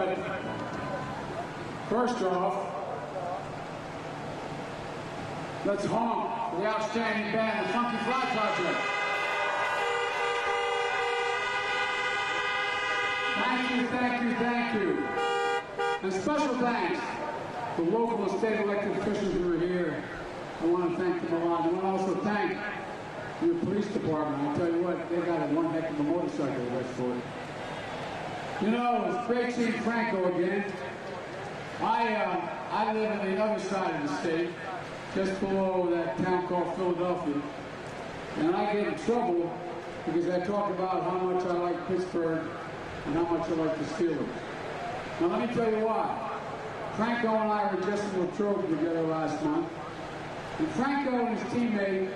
But first off, let's honk for the outstanding band, the Funky Fly Project. Thank you, thank you, thank you. And special thanks to local and state elected officials who are here. I want to thank them a lot. I want to also thank your police department. I tell you what, they got one heck of a motorcycle race for it. You know, it's great seeing Franco again. I live on the other side of the state, just below that town called Philadelphia. And I get in trouble because I talk about how much I like Pittsburgh and how much I like the Steelers. Now let me tell you why. Franco and I were just in Latrobe together last month. And Franco and his teammate,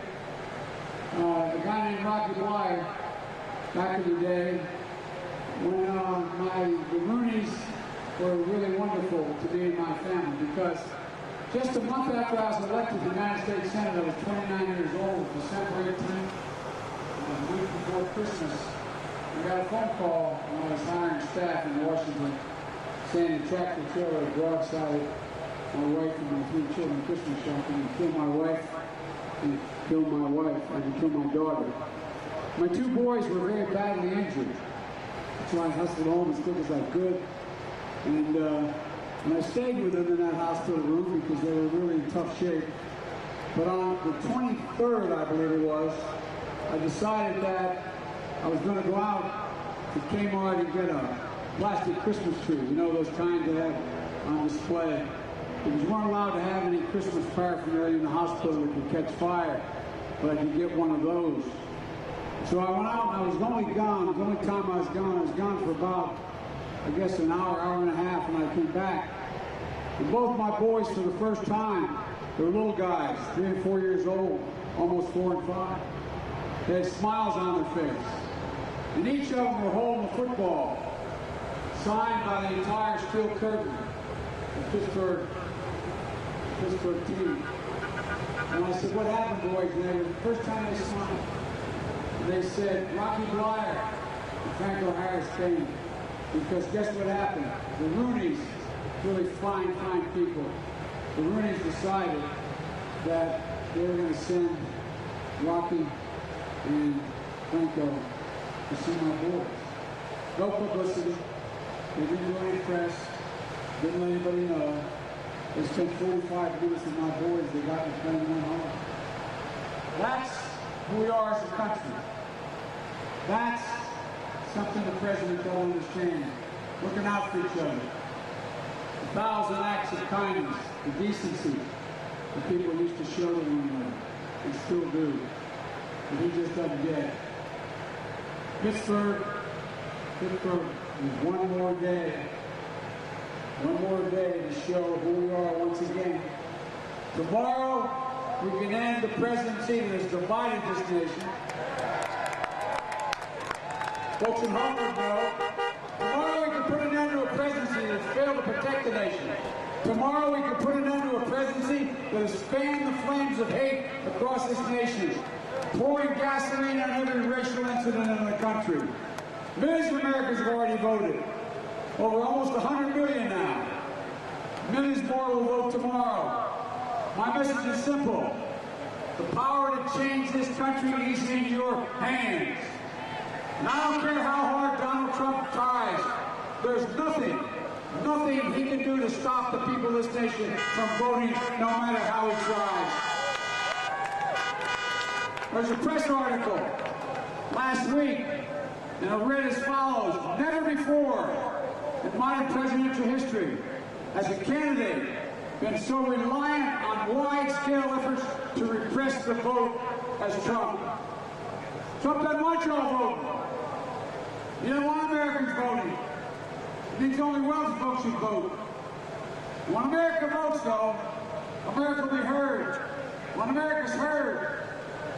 a guy named Rocky Blyer, back in the day, when the Rooneys were really wonderful to me and my family, because just a month after I was elected to the United States Senate, I was 29 years old, December 18th, a week before Christmas. I got a phone call when I was hiring staff in Washington, saying the tractor trailer broadside my wife and my 3 children Christmas shopping and killed my wife and killed my wife and killed my daughter. My 2 boys were very badly injured. So I hustled home as quick as I could. And I stayed with them in that hospital room because they were really in tough shape. But on the 23rd, I believe it was, I decided that I was going to go out to Kmart and get a plastic Christmas tree. You know, those kinds they have on display. Because you weren't allowed to have any Christmas paraphernalia in the hospital that could catch fire. But I could get one of those. So I went out and I was only gone. The only time I was gone for about, I guess, an hour, hour and a half, and I came back. And both my boys, for the first time, they were little guys, 3 and 4 years old, almost 4 and 5. They had smiles on their face. And each of them were holding a football, signed by the entire Steel Curtain, the Pittsburgh team. And I said, what happened, boys? And they were the first time they smiled. And they said, Rocky Blyer and Franco Harris came. Because guess what happened? The Rooneys, really fine people, the Rooneys decided that they were going to send Rocky and Franco to see my boys. No publicity. They didn't do any press. Didn't let anybody know. They spent 45 minutes with my boys. They got me playing one home. That's who we are as a country. That's something the president don't understand. Looking out for each other. 1,000 acts of kindness, the decency that people used to show to one another, and still do. But he just doesn't get it. Pittsburgh is one more day to show who we are once again. Tomorrow, we can end the presidency that has divided this nation. Folks in Harvard know, tomorrow we can put an end to a presidency that's failed to protect the nation. Tomorrow we can put an end to a presidency that has fanned the flames of hate across this nation, pouring gasoline on every racial incident in the country. Millions of Americans have already voted. Over almost 100 million now. Millions more will vote tomorrow. My message is simple. The power to change this country is in your hands. And I don't care how hard Donald Trump tries. There's nothing he can do to stop the people of this nation from voting, no matter how he tries. There's a press article last week, and it read as follows: never before in modern presidential history has a candidate been so reliant on wide-scale efforts to repress the vote as Trump. Trump doesn't want y'all voting. He doesn't want Americans voting. He thinks only wealthy folks should vote. When America votes, though, America will be heard. When America's heard,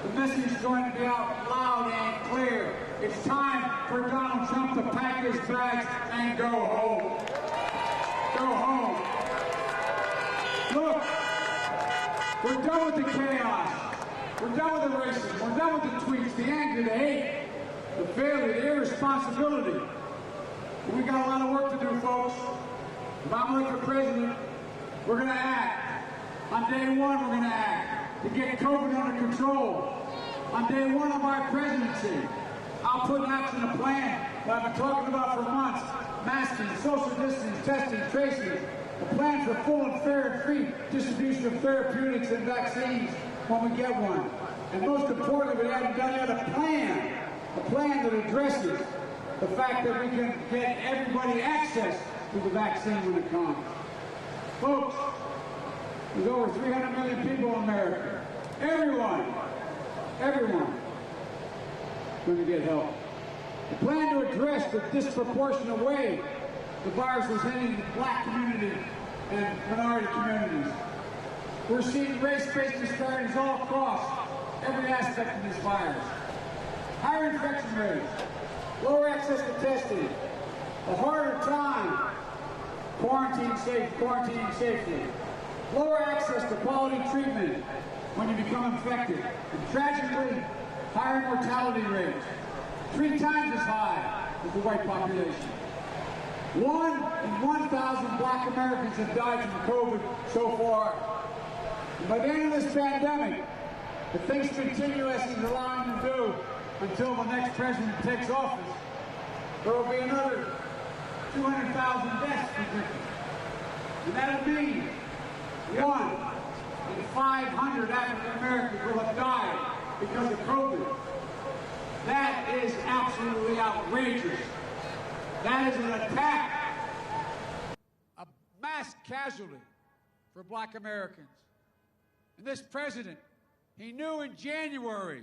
the message is going to be out loud and clear. It's time for Donald Trump to pack his bags and go home. Go home. Look, we're done with the chaos. We're done with the racism. We're done with the tweets, the anger, the hate, the failure, the irresponsibility. We got a lot of work to do, folks. If I'm elected president, we're going to act. On day one, we're going to act to get COVID under control. On day one of my presidency, I'll put in action a plan that I've been talking about for months. Masking, social distancing, testing, tracing. A plan for full and fair and free distribution of therapeutics and vaccines when we get one. And most importantly, we haven't done yet a plan that addresses the fact that we can get everybody access to the vaccine when it comes. Folks, there's over 300 million people in America. Everyone going to get help. The plan to address the disproportionate way the virus is hitting the black community and minority communities. We're seeing race-based disparities all across every aspect of this virus. Higher infection rates, lower access to testing, a harder time quarantining safely, lower access to quality treatment when you become infected, and tragically, higher mortality rates, 3 times as high as the white population. 1 in 1,000 black Americans have died from COVID so far. And by the end of this pandemic, if things continue as he's allowing them to do until the next president takes office, there will be another 200,000 deaths predicted. And that'll mean 1 in 500 African Americans will have died because of COVID. That is absolutely outrageous. That is an attack. A mass casualty for black Americans. And this president, he knew in January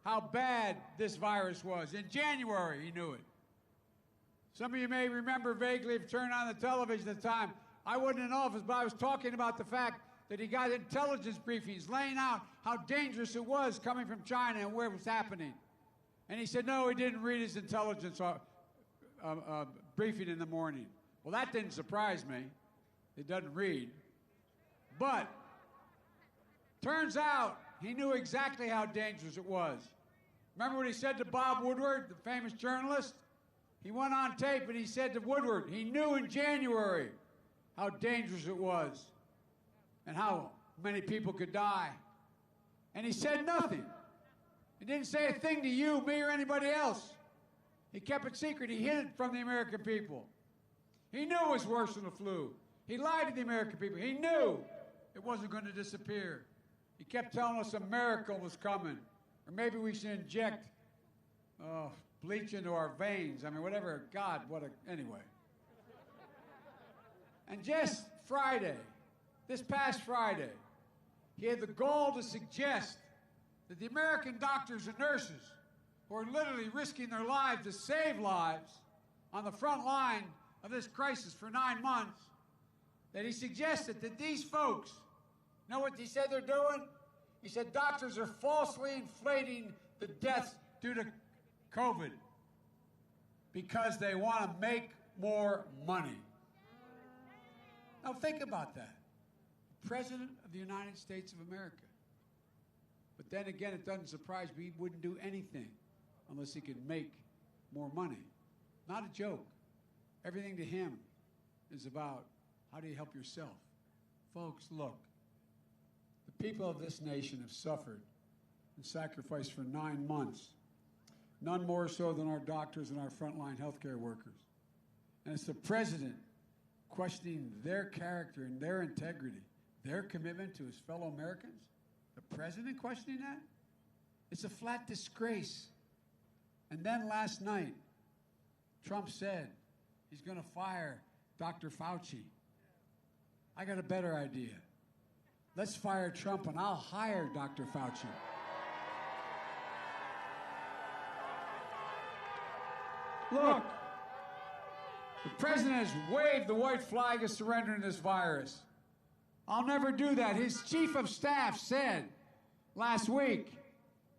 how bad this virus was. In January, he knew it. Some of you may remember vaguely, if you turned on the television at the time, I wasn't in office, but I was talking about the fact that he got intelligence briefings laying out how dangerous it was coming from China and where it was happening. And he said, no, he didn't read his intelligence briefing in the morning. Well, that didn't surprise me. He doesn't read. But turns out he knew exactly how dangerous it was. Remember what he said to Bob Woodward, the famous journalist? He went on tape and he said to Woodward, he knew in January how dangerous it was and how many people could die. And he said nothing. He didn't say a thing to you, me, or anybody else. He kept it secret. He hid it from the American people. He knew it was worse than the flu. He lied to the American people. He knew it wasn't going to disappear. He kept telling us a miracle was coming. Or maybe we should inject bleach into our veins. I mean, whatever. God, anyway. And just Friday, this past Friday, he had the gall to suggest that the American doctors and nurses who are literally risking their lives to save lives on the front line of this crisis for 9 months, that he suggested that these folks, you know what he said they're doing? He said doctors are falsely inflating the deaths due to COVID because they want to make more money. Now think about that. President of the United States of America. But then again, it doesn't surprise me. He wouldn't do anything unless he could make more money. Not a joke. Everything to him is about how do you help yourself. Folks, look. The people of this nation have suffered and sacrificed for 9 months. None more so than our doctors and our frontline healthcare workers. And it's the president questioning their character and their integrity, their commitment to his fellow Americans. The president questioning that? It's a flat disgrace. And then last night, Trump said he's going to fire Dr. Fauci. I got a better idea. Let's fire Trump and I'll hire Dr. Fauci. Look, the president has waved the white flag of surrendering this virus. I'll never do that. His chief of staff said last week,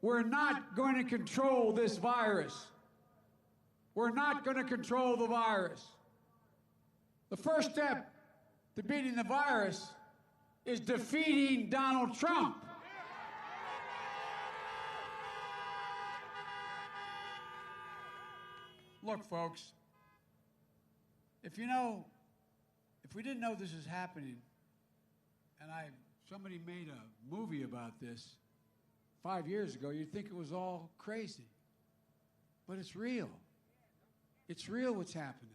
we're not going to control this virus. We're not going to control the virus. The first step to beating the virus is defeating Donald Trump. Look, folks, if we didn't know this was happening, and somebody made a movie about this 5 years ago, you'd think it was all crazy. But it's real. It's real what's happening.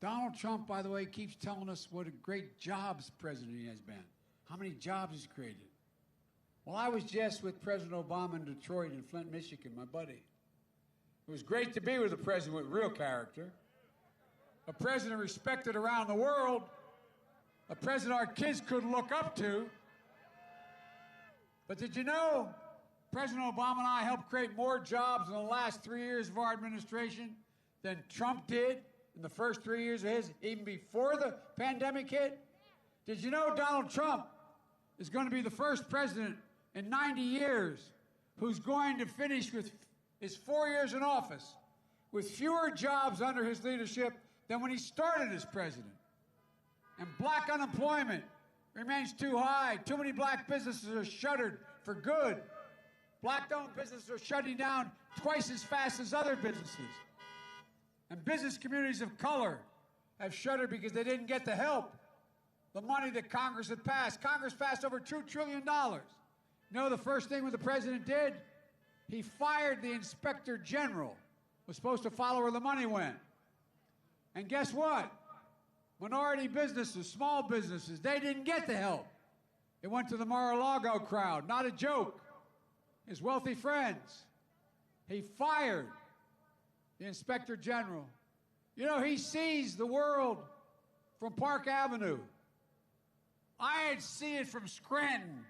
Donald Trump, by the way, keeps telling us what a great jobs president he has been, how many jobs he's created. Well, I was just with President Obama in Detroit and Flint, Michigan, my buddy. It was great to be with a president with real character, a president respected around the world, a president our kids could look up to. But did you know President Obama and I helped create more jobs in the last 3 years of our administration than Trump did in the first 3 years of his, even before the pandemic hit? Did you know Donald Trump is going to be the first president in 90 years who's going to finish with his 4 years in office with fewer jobs under his leadership than when he started as president? And black unemployment remains too high. Too many black businesses are shuttered for good. Black-owned businesses are shutting down twice as fast as other businesses. And business communities of color have shuttered because they didn't get the help, the money that Congress had passed. Congress passed over $2 trillion. You know the first thing what the president did? He fired the inspector general, was supposed to follow where the money went. And guess what? Minority businesses, small businesses, they didn't get the help. It went to the Mar-a-Lago crowd, not a joke. His wealthy friends. He fired the inspector general. You know, he sees the world from Park Avenue. I see it from Scranton.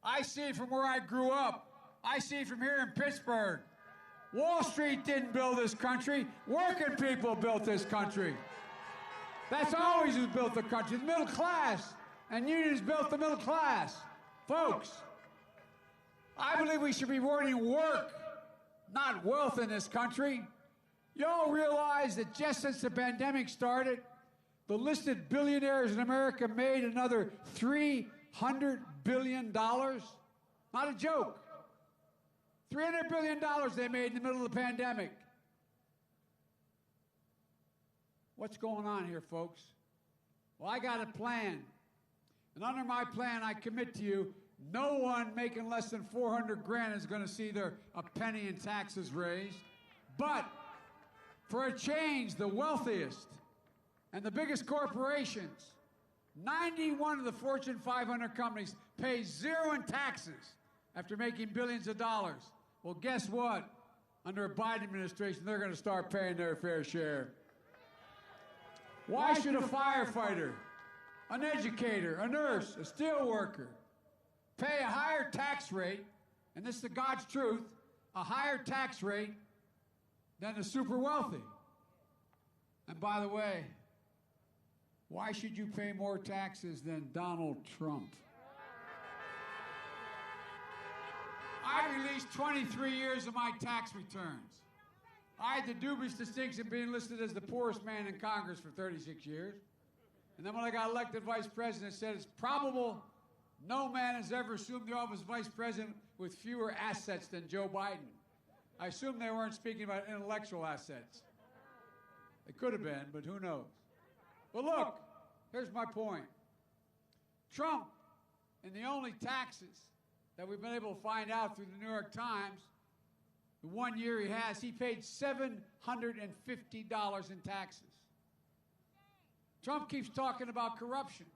I see it from where I grew up. I see it from here in Pittsburgh. Wall Street didn't build this country. Working people built this country. That's always who's built the country, the middle class. And unions built the middle class. Folks, I believe we should be rewarding work, not wealth in this country. You all realize that just since the pandemic started, the listed billionaires in America made another $300 billion? Not a joke. $300 billion they made in the middle of the pandemic. What's going on here, folks? Well, I got a plan. And under my plan, I commit to you, no one making less than $400,000 is going to see a penny in taxes raised. But for a change, the wealthiest and the biggest corporations, 91 of the Fortune 500 companies pay zero in taxes after making billions of dollars. Well, guess what? Under a Biden administration, they're going to start paying their fair share. Why should a firefighter, an educator, a nurse, a steel worker pay a higher tax rate, and this is the God's truth, a higher tax rate than the super wealthy? And by the way, why should you pay more taxes than Donald Trump? I released 23 years of my tax returns. I had the dubious distinction of being listed as the poorest man in Congress for 36 years. And then when I got elected vice president, it said it's probable no man has ever assumed the office of vice president with fewer assets than Joe Biden. I assume they weren't speaking about intellectual assets. They could have been, but who knows? But look, here's my point. Trump, and the only taxes that we've been able to find out through the New York Times, the 1 year he paid $750 in taxes. Trump keeps talking about corruption.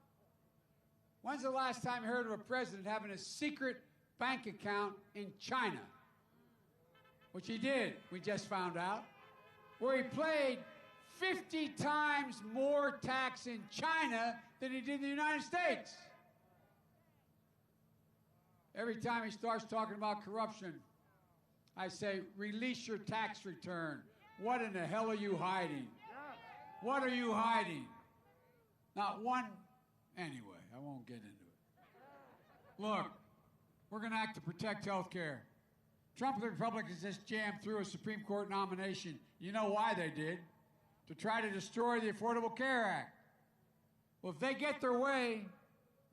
When's the last time you heard of a president having a secret bank account in China? Which he did, we just found out, where he paid 50 times more tax in China than he did in the United States. Every time he starts talking about corruption, I say, release your tax return. What in the hell are you hiding? What are you hiding? Not one. Anyway, I won't get into it. Look, we're going to act to protect health care. Trump and the Republicans just jammed through a Supreme Court nomination. You know why they did? To try to destroy the Affordable Care Act. Well, if they get their way,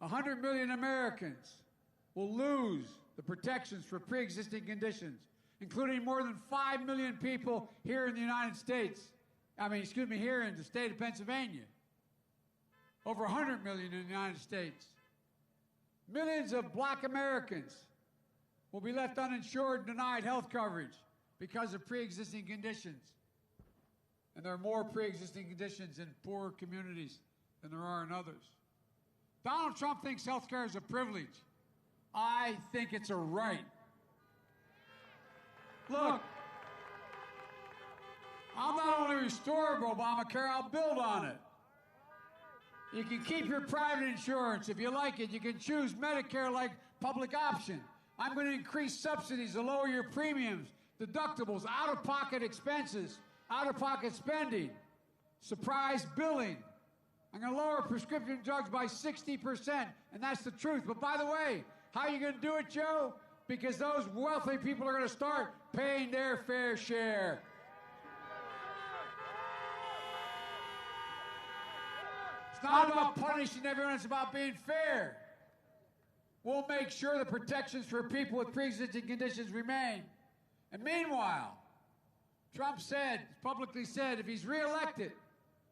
100 million Americans will lose the protections for pre-existing conditions, including more than 5 million people here in the United States. here in the state of Pennsylvania. Over 100 million in the United States. Millions of black Americans will be left uninsured and denied health coverage because of pre-existing conditions. And there are more pre-existing conditions in poorer communities than there are in others. Donald Trump thinks health care is a privilege. I think it's a right. Look, I'll not only restore Obamacare, I'll build on it. You can keep your private insurance. If you like it, you can choose Medicare like public option. I'm going to increase subsidies to lower your premiums, deductibles, out-of-pocket expenses, out-of-pocket spending, surprise billing. I'm going to lower prescription drugs by 60%, and that's the truth. But by the way, how are you going to do it, Joe? Because those wealthy people are going to start paying their fair share. It's not about punishing everyone, it's about being fair. We'll make sure the protections for people with pre-existing conditions remain. And meanwhile, Trump publicly said, if he's reelected,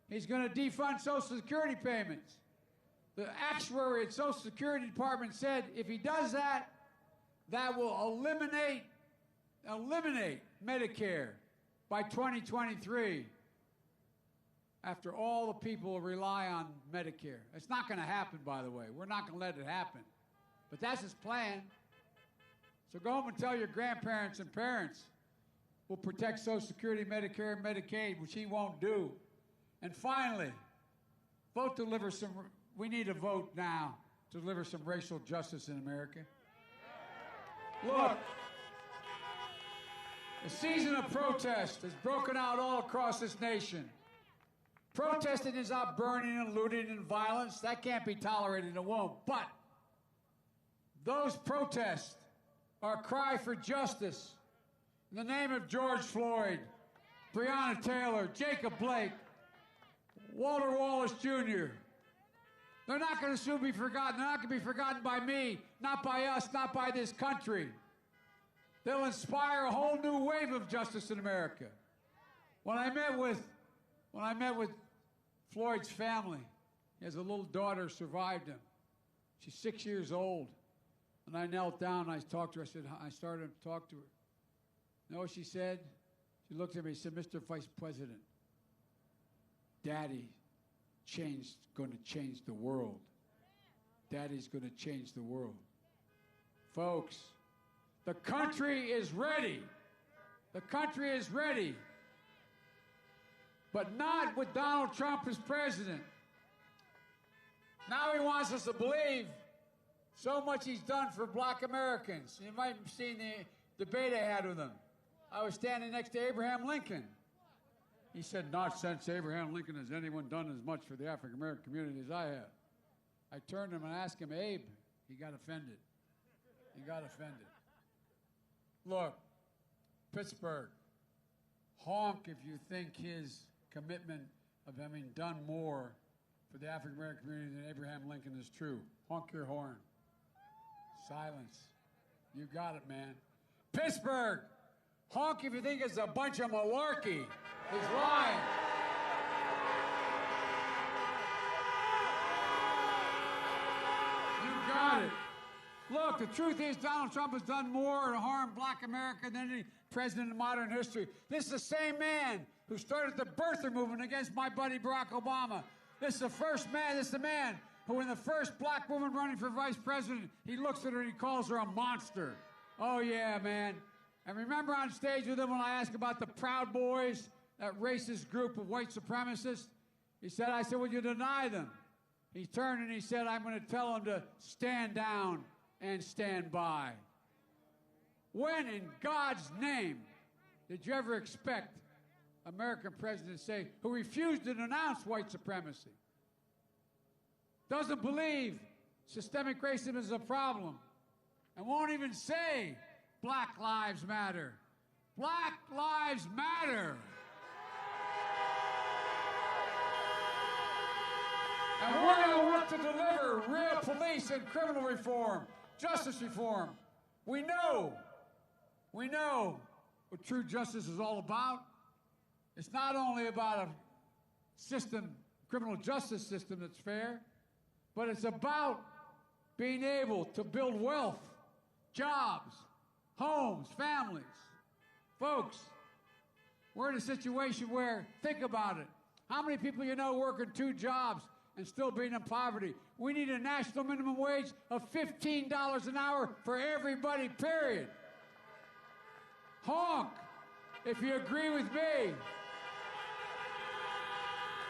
he's going to defund Social Security payments. The actuary at Social Security Department said if he does that, that will eliminate Medicare by 2023. After all the people rely on Medicare. It's not going to happen, by the way. We're not going to let it happen. But that's his plan. So go home and tell your grandparents and parents we'll protect Social Security, Medicare, and Medicaid, which he won't do. And finally, we need a vote now to deliver some racial justice in America. Look, the season of protest has broken out all across this nation. Protesting is not burning and looting and violence. That can't be tolerated, it won't. But those protests are a cry for justice in the name of George Floyd, Breonna Taylor, Jacob Blake, Walter Wallace Jr. They're not going to soon be forgotten. They're not going to be forgotten by me, not by us, not by this country. They'll inspire a whole new wave of justice in America. When I met with Floyd's family, he has a little daughter who survived him. She's 6 years old. And I knelt down and I talked to her. I started to talk to her. You know what she said? She looked at me and said, Mr. Vice President, Daddy going to change the world. Daddy's going to change the world. Folks, the country is ready. The country is ready. But not with Donald Trump as president. Now he wants us to believe so much he's done for black Americans. You might have seen the debate I had with him. I was standing next to Abraham Lincoln. He said, not since Abraham Lincoln has anyone done as much for the African American community as I have. I turned to him and asked him, Abe, he got offended. He got offended. Look, Pittsburgh, honk if you think his commitment of having done more for the African American community than Abraham Lincoln is true. Honk your horn. Silence. You got it, man. Pittsburgh, honk if you think it's a bunch of malarkey. He's lying. You got it. Look, the truth is Donald Trump has done more to harm black America than any president in modern history. This is the same man who started the birther movement against my buddy Barack Obama. This is the man who, when the first black woman running for vice president, he looks at her and he calls her a monster. Oh, yeah, man. And remember on stage with him when I asked about the Proud Boys, that racist group of white supremacists? I said, would you deny them? He turned and he said, I'm going to tell them to stand down and stand by. When in God's name did you ever expect American president who refused to denounce white supremacy, doesn't believe systemic racism is a problem, and won't even say Black Lives Matter? Black Lives Matter. And we're going to work to deliver real police and criminal reform, justice reform. We know what true justice is all about. It's not only about a system, criminal justice system that's fair, but it's about being able to build wealth, jobs, homes, families. Folks, we're in a situation where, think about it, how many people you know working 2 jobs and still being in poverty? We need a national minimum wage of $15 an hour for everybody, period. Honk, if you agree with me.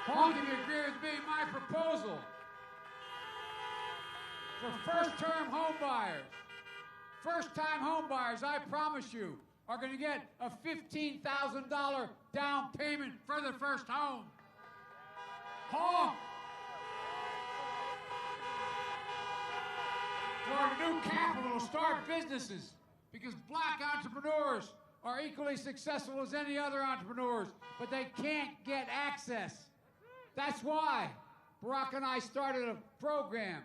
Honk, if you agree with me, my proposal for first-term home buyers. First-time home buyers, I promise you, are going to get a $15,000 down payment for their first home. Honk! For new capital to start businesses, because black entrepreneurs are equally successful as any other entrepreneurs, but they can't get access. That's why Barack and I started a program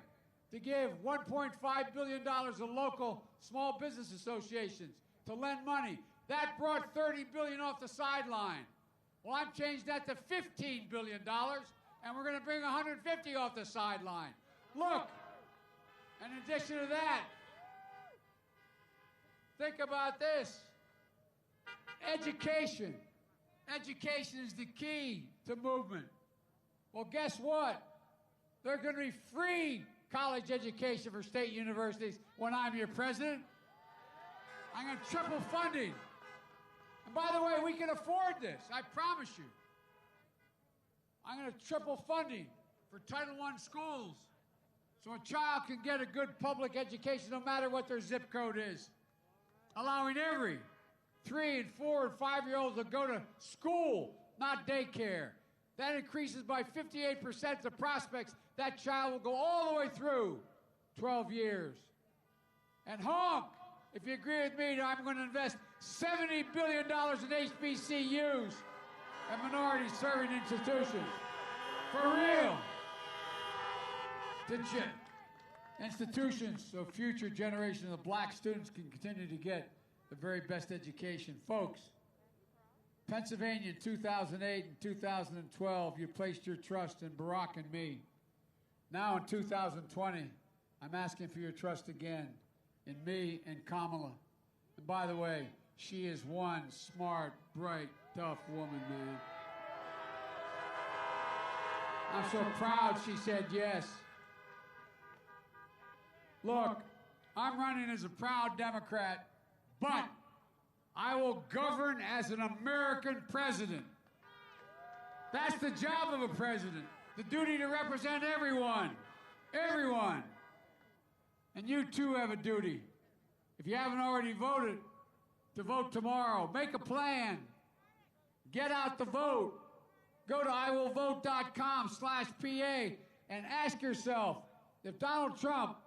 to give $1.5 billion to local small business associations to lend money. That brought $30 billion off the sideline. Well, I've changed that to $15 billion, and we're going to bring $150 off the sideline. Look, in addition to that, think about this. Education. Education is the key to movement. Well, guess what? They're going to be free college education for state universities when I'm your president. I'm going to triple funding. And by the way, we can afford this, I promise you. I'm going to triple funding for Title I schools so a child can get a good public education no matter what their zip code is. Allowing every 3-, and 4-, and 5-year-olds to go to school, not daycare. That increases by 58% the prospects that child will go all the way through 12 years. And honk, if you agree with me, I'm going to invest $70 billion in HBCUs and minority-serving institutions. For real. Institutions so future generations of black students can continue to get the very best education. Folks, Pennsylvania in 2008 and 2012, you placed your trust in Barack and me. Now in 2020, I'm asking for your trust again in me and Kamala. And by the way, she is one smart, bright, tough woman, man. I'm so proud she said yes. Look, I'm running as a proud Democrat, but I will govern as an American president. That's the job of a president, the duty to represent everyone, everyone. And you too have a duty. If you haven't already voted, to vote tomorrow. Make a plan. Get out the vote. Go to iwillvote.com/PA and ask yourself, if Donald Trump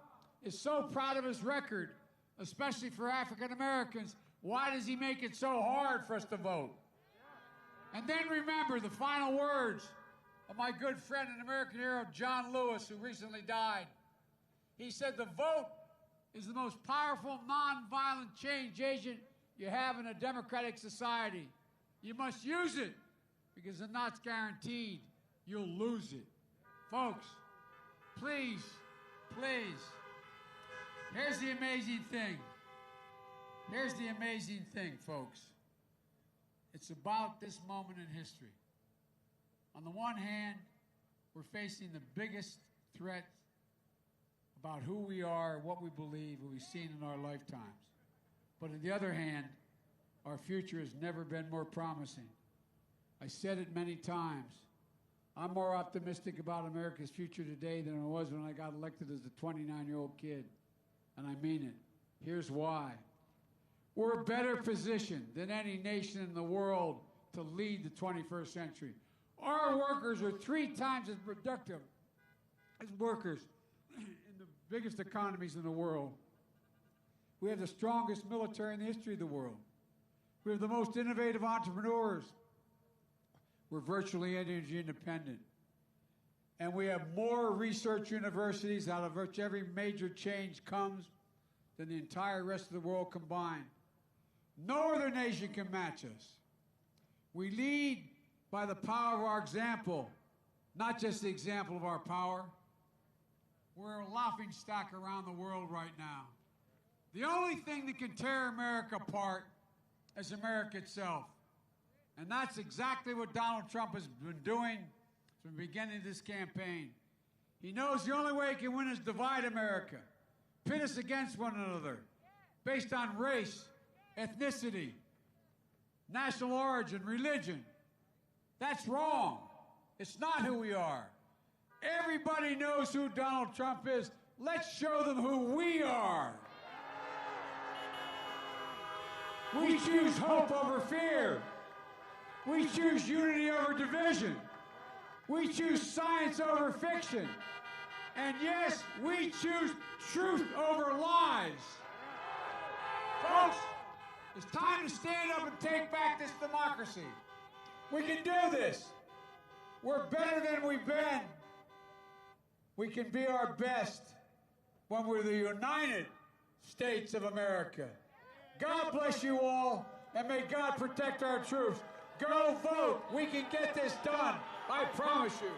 is so proud of his record, especially for African Americans, why does he make it so hard for us to vote? And then remember the final words of my good friend and American hero, John Lewis, who recently died. He said, the vote is the most powerful nonviolent change agent you have in a democratic society. You must use it, because if not guaranteed, you'll lose it. Folks, please, please, here's the amazing thing. Here's the amazing thing, folks. It's about this moment in history. On the one hand, we're facing the biggest threat about who we are, what we believe, what we've seen in our lifetimes. But on the other hand, our future has never been more promising. I said it many times. I'm more optimistic about America's future today than I was when I got elected as a 29-year-old kid. And I mean it. Here's why. We're better positioned than any nation in the world to lead the 21st century. Our workers are 3 times as productive as workers in the biggest economies in the world. We have the strongest military in the history of the world. We have the most innovative entrepreneurs. We're virtually energy independent. And we have more research universities out of which every major change comes than the entire rest of the world combined. No other nation can match us. We lead by the power of our example, not just the example of our power. We're a laughingstock around the world right now. The only thing that can tear America apart is America itself. And that's exactly what Donald Trump has been doing from the beginning of this campaign. He knows the only way he can win is divide America, pit us against one another, based on race, ethnicity, national origin, religion. That's wrong. It's not who we are. Everybody knows who Donald Trump is. Let's show them who we are. We choose hope over fear. We choose unity over division. We choose science over fiction. And yes, we choose truth over lies. Folks, it's time to stand up and take back this democracy. We can do this. We're better than we've been. We can be our best when we're the United States of America. God bless you all, and may God protect our troops. Go vote. We can get this done. I promise you.